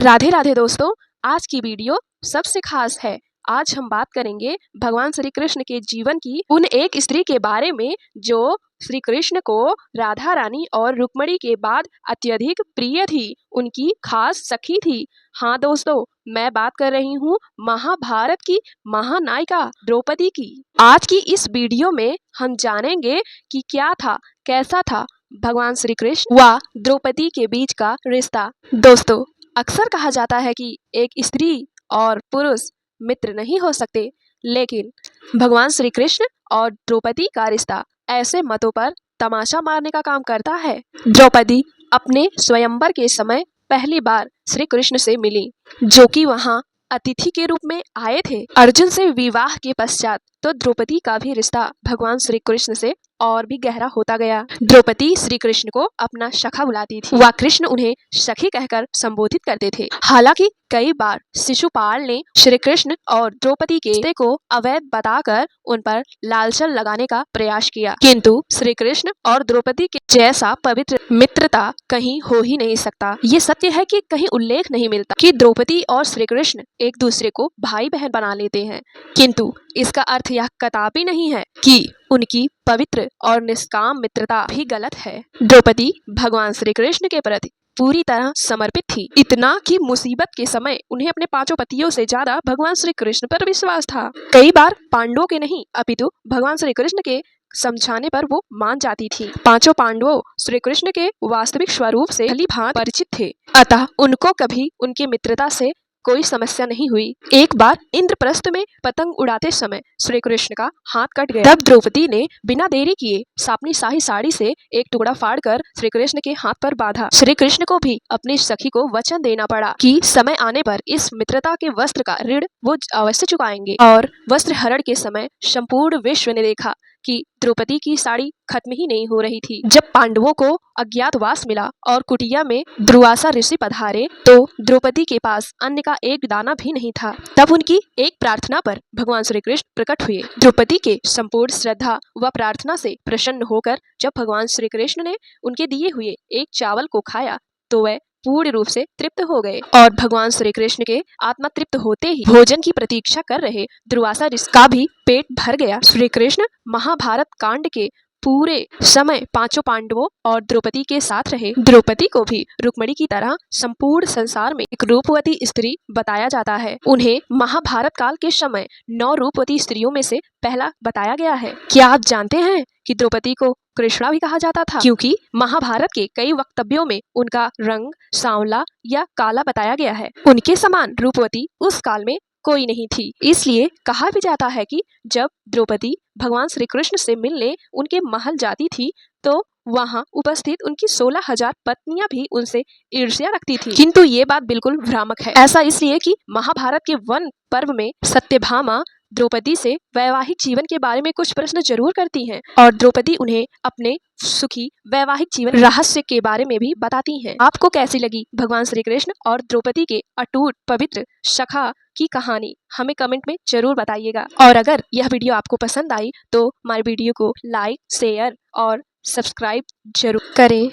राधे राधे दोस्तों, आज की वीडियो सबसे खास है। आज हम बात करेंगे भगवान श्री कृष्ण के जीवन की उन एक स्त्री के बारे में जो श्री कृष्ण को राधा रानी और रुक्मिणी के बाद अत्यधिक प्रिय थी, उनकी खास सखी थी। हाँ दोस्तों, मैं बात कर रही हूँ महाभारत की महानायिका द्रौपदी की। आज की इस वीडियो में हम जानेंगे कि क्या था, कैसा था भगवान श्री कृष्ण व द्रौपदी के बीच का रिश्ता। दोस्तों, अक्सर कहा जाता है कि एक स्त्री और पुरुष मित्र नहीं हो सकते, लेकिन भगवान श्री कृष्ण और द्रौपदी का रिश्ता ऐसे मतों पर तमाशा मारने का काम करता है। द्रौपदी अपने स्वयंवर के समय पहली बार श्री कृष्ण से मिली, जो कि वहां अतिथि के रूप में आए थे। अर्जुन से विवाह के पश्चात तो द्रौपदी का भी रिश्ता भगवान श्री कृष्ण से और भी गहरा होता गया। द्रौपदी श्री कृष्ण को अपना सखा बुलाती थी व कृष्ण उन्हें सखी कहकर संबोधित करते थे। हालांकि कई बार शिशुपाल ने श्री कृष्ण और द्रौपदी के रिश्ते को अवैध बताकर उन पर लालचन लगाने का प्रयास किया, किंतु श्री कृष्ण और द्रौपदी के जैसा पवित्र मित्रता कहीं हो ही नहीं सकता। ये सत्य है कि कहीं उल्लेख नहीं मिलता कि द्रौपदी और श्री कृष्ण एक दूसरे को भाई बहन बना लेते हैं, किंतु इसका अर्थ यह कदापि नहीं है कि उनकी पवित्र और निष्काम मित्रता भी गलत है। द्रौपदी भगवान श्री कृष्ण के प्रति पूरी तरह समर्पित थी, इतना कि मुसीबत के समय उन्हें अपने पांचों पतियों से ज्यादा भगवान श्री कृष्ण पर विश्वास था। कई बार पांडवों के नहीं अपितु भगवान श्री कृष्ण के समझाने पर वो मान जाती थी। पांचों पांडवों श्री कृष्ण के वास्तविक स्वरूप से भली भांति परिचित थे, अतः उनको कभी उनकी मित्रता से कोई समस्या नहीं हुई। एक बार इंद्रप्रस्थ में पतंग उड़ाते समय श्री कृष्ण का हाथ कट गया। तब द्रौपदी ने बिना देरी किए अपनी शाही साड़ी से एक टुकड़ा फाड़कर श्री कृष्ण के हाथ पर बांधा। श्री कृष्ण को भी अपनी सखी को वचन देना पड़ा कि समय आने पर इस मित्रता के वस्त्र का ऋण वो अवश्य चुकाएंगे। और वस्त्र हरण के समय संपूर्ण विश्व ने देखा कि द्रौपदी की साड़ी खत्म ही नहीं हो रही थी। जब पांडवों को अज्ञातवास मिला और कुटिया में दुर्वासा ऋषि पधारे, तो द्रौपदी के पास अन्न का एक दाना भी नहीं था। तब उनकी एक प्रार्थना पर भगवान श्री कृष्ण प्रकट हुए। द्रौपदी के संपूर्ण श्रद्धा व प्रार्थना से प्रसन्न होकर जब भगवान श्री कृष्ण ने उनके दिए हुए एक चावल को खाया, तो वह पूर्ण रूप से तृप्त हो गए और भगवान श्री कृष्ण के आत्मा तृप्त होते ही भोजन की प्रतीक्षा कर रहे दुर्वासा ऋषि का भी पेट भर गया। श्री कृष्ण महाभारत कांड के पूरे समय पांचों पांडवों और द्रौपदी के साथ रहे। द्रौपदी को भी रुक्मिणी की तरह संपूर्ण संसार में एक रूपवती स्त्री बताया जाता है। उन्हें महाभारत काल के समय 9 रूपवती स्त्रियों में से पहला बताया गया है। क्या आप जानते हैं कि द्रौपदी को कृष्णा भी कहा जाता था, क्योंकि महाभारत के कई वक्तव्यों में उनका रंग सांवला या काला बताया गया है। उनके समान रूपवती उस काल में कोई नहीं थी, इसलिए कहा भी जाता है कि जब द्रौपदी भगवान श्री कृष्ण से मिलने उनके महल जाती थी, तो वहां उपस्थित उनकी 16,000 पत्नियां भी उनसे ईर्ष्या रखती थी। किंतु ये बात बिल्कुल भ्रामक है। ऐसा इसलिए कि महाभारत के वन पर्व में सत्यभामा द्रौपदी से वैवाहिक जीवन के बारे में कुछ प्रश्न जरूर करती हैं और द्रौपदी उन्हें अपने सुखी वैवाहिक जीवन रहस्य के बारे में भी बताती हैं। आपको कैसी लगी भगवान श्री कृष्ण और द्रौपदी के अटूट पवित्र सखा की कहानी? हमें कमेंट में जरूर बताइएगा। और अगर यह वीडियो आपको पसंद आई तो हमारे वीडियो को लाइक, शेयर और सब्सक्राइब जरूर करें।